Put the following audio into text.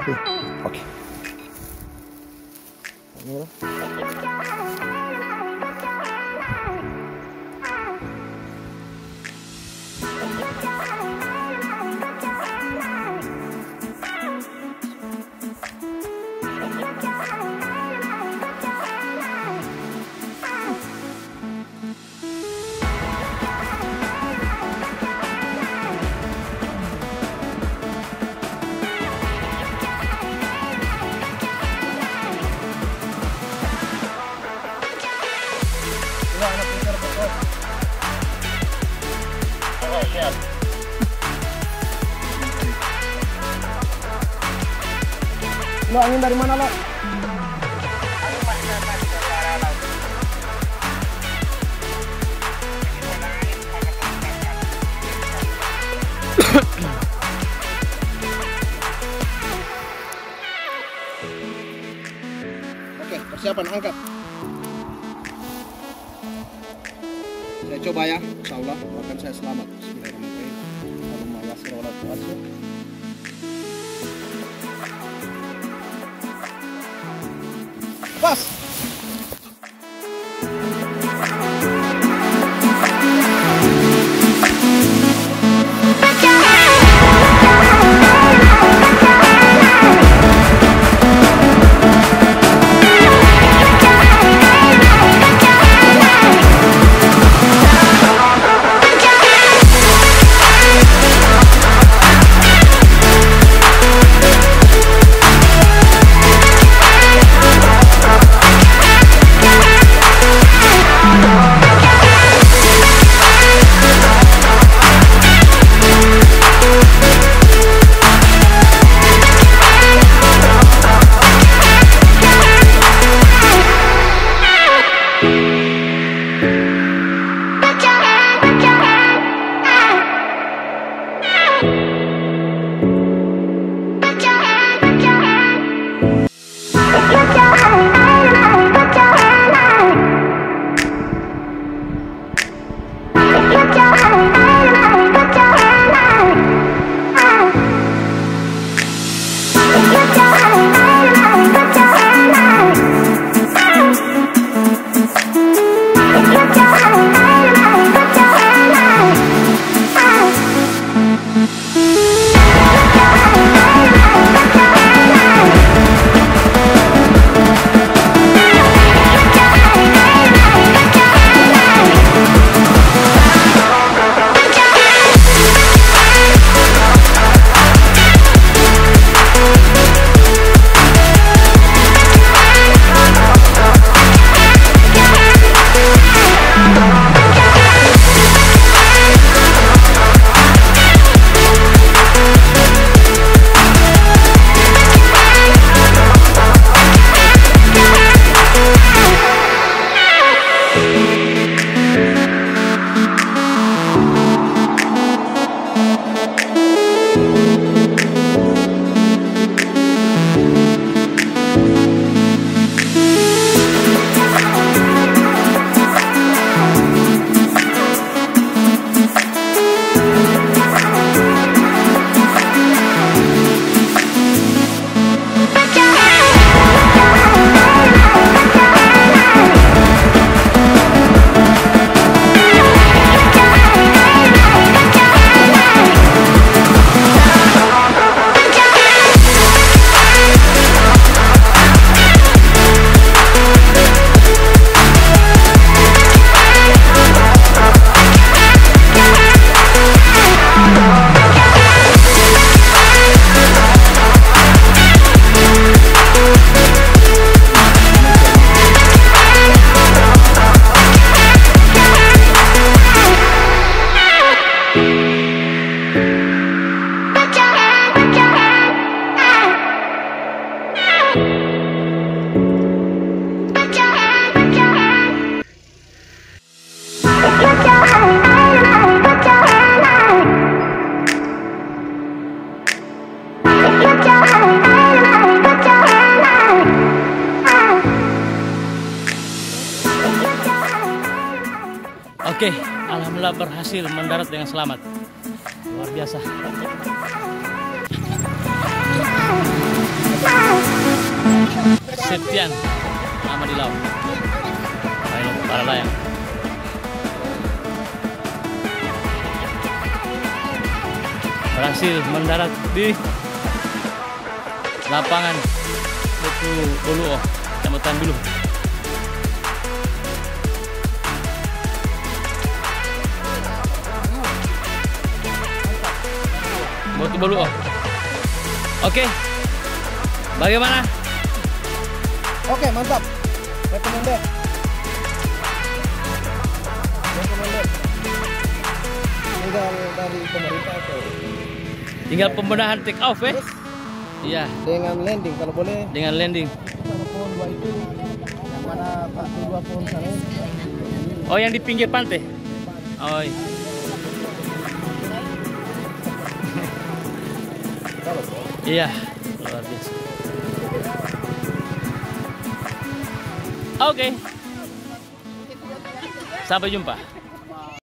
Oke. Lo angin dari mana lo? Oke, persiapan angkat. Saya coba ya, insya Allah doakan saya selamat. Bismillahirrahmanirrahim. Allahumma yassir wa la tu'assir. Pas. Oke, alhamdulillah berhasil mendarat dengan selamat. Luar biasa. Septian nama di laut. Ayo para layang. Berhasil mendarat di lapangan Batu Boluo, Kecamatan Buluh. Batu Boluo. Oke. Bagaimana? Oke, mantap. Recommended. Tinggal dari pemerintah atau Tinggal pembenahan take off Iya, dengan landing kalau boleh. dengan landing. Pohon dua itu yang mana Pak dua pohon sana. Oh, yang di pinggir pantai. Oh. Iya, luar biasa. Oke. Sampai jumpa.